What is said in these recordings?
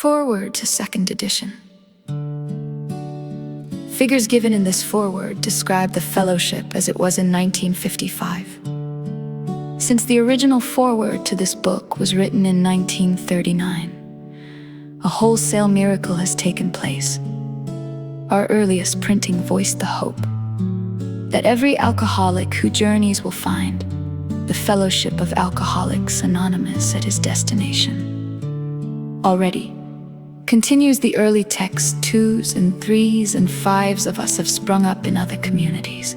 Foreword to second edition. Figures given in this foreword describe the fellowship as it was in 1955. Since the original foreword to this book was written in 1939, a wholesale miracle has taken place. Our earliest printing voiced the hope that every alcoholic who journeys will find the Fellowship of Alcoholics Anonymous at his destination. Already, continues the early text, 2s and 3s and 5s of us have sprung up in other communities.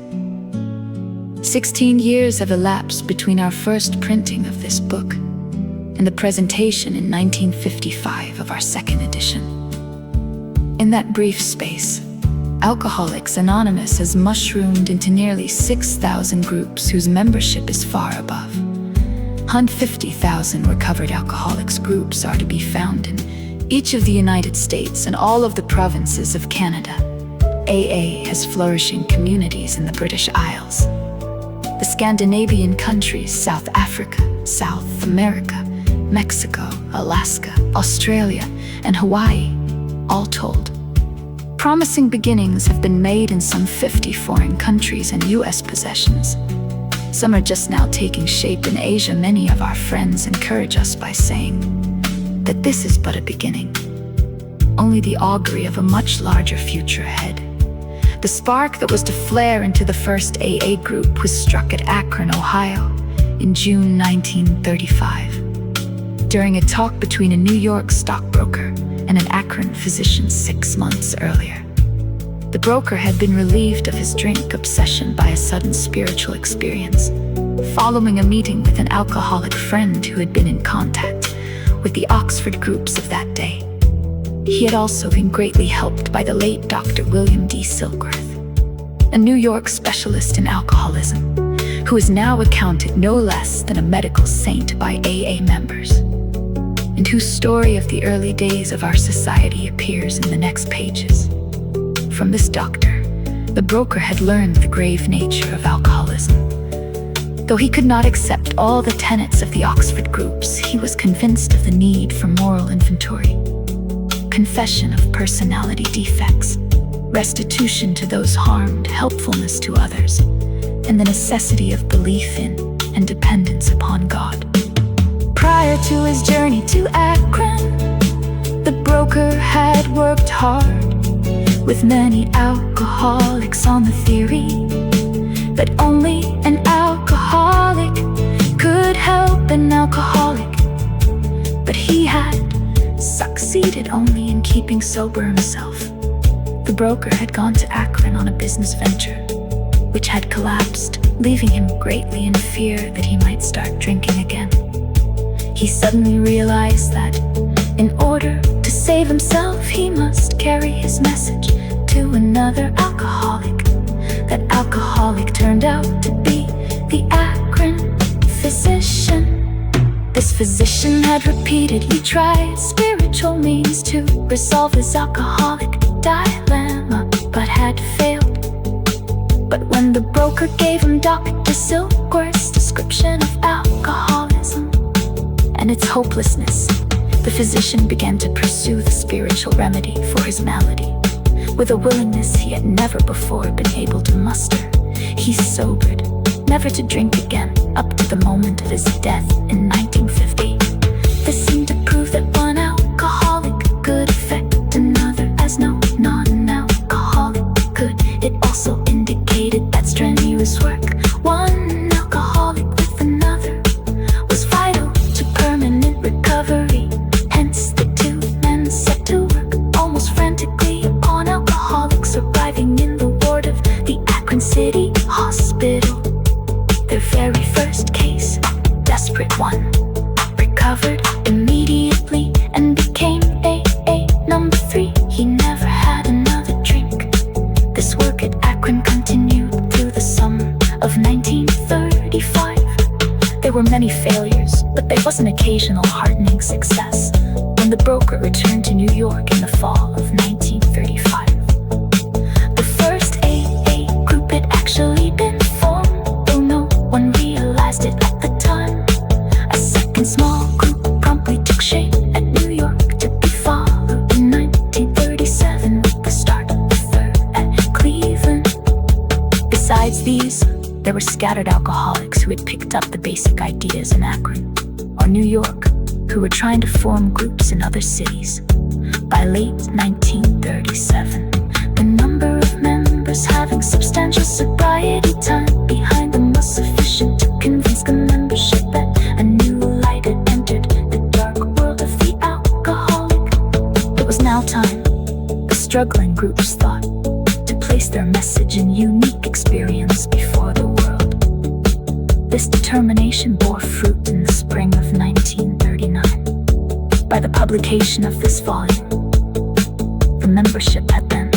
16 years have elapsed between our first printing of this book and the presentation in 1955 of our second edition. In that brief space, Alcoholics Anonymous has mushroomed into nearly 6,000 groups whose membership is far above. 150,000 recovered alcoholics groups are to be found in each of the United States and all of the provinces of Canada. AA has flourishing communities in the British Isles, the Scandinavian countries, South Africa, South America, Mexico, Alaska, Australia, and Hawaii, all told. Promising beginnings have been made in some 50 foreign countries and US possessions. Some are just now taking shape in Asia. Many of our friends encourage us by saying that this is but a beginning, only the augury of a much larger future ahead. The spark that was to flare into the first AA group was struck at Akron, Ohio, in June 1935, during a talk between a New York stockbroker and an Akron physician 6 months earlier. The broker had been relieved of his drink obsession by a sudden spiritual experience, following a meeting with an alcoholic friend who had been in contact with the Oxford groups of that day. He had also been greatly helped by the late Dr. William D. Silkworth, a New York specialist in alcoholism, who is now accounted no less than a medical saint by AA members, and whose story of the early days of our society appears in the next pages. From this doctor, the broker had learned the grave nature of alcoholism. Though he could not accept all the tenets of the Oxford groups, he was convinced of the need for moral inventory, confession of personality defects, restitution to those harmed, helpfulness to others, and the necessity of belief in and dependence upon God. Prior to his journey to Akron, the broker had worked hard with many alcoholics on the theory that only an alcoholic could help an alcoholic. But he had succeeded only in keeping sober himself. The broker had gone to Akron on a business venture, which had collapsed, leaving him greatly in fear that he might start drinking again. He suddenly realized that in order to save himself, he must carry his message to another alcoholic. That alcoholic turned out to be the Akron physician. This physician had repeatedly tried spiritual means to resolve his alcoholic dilemma, but had failed. But when the broker gave him Dr. Silkworth's description of alcoholism and its hopelessness, the physician began to pursue the spiritual remedy for his malady. With a willingness he had never before been able to muster, he sobered, never to drink again, up to the moment of his death in 1950. This seemed to prove that one alcoholic could affect another as no non-alcoholic could. It also indicated that strenuous work, one alcoholic with another, was vital to permanent recovery. Hence the two men set to work almost frantically upon alcoholics arriving in the ward of the Akron City Hospital. Their very first case, desperate one, recovered immediately and became AA number 3. He never had another drink. This work at Akron continued through the summer of 1935. There were many failures, but there was an occasional heartening success when the broker returned to New York in the fall of 1935. The first AA group had actually been formed, though no one realized it at the time. A second small group promptly took shape at New York to be followed There were scattered alcoholics who had picked up the basic ideas in Akron or New York, who were trying to form groups in other cities. By late 1937, the number of members having substantial sobriety time behind them was sufficient to convince the membership that a new light had entered the dark world of the alcoholic. It was now time, the struggling groups thought, to place their message and unique experience before the world. This determination bore fruit in the spring of 1939. By the publication of this volume, the membership had then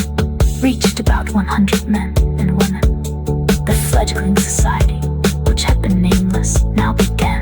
reached about 100 men and women. The fledgling society, which had been nameless, now began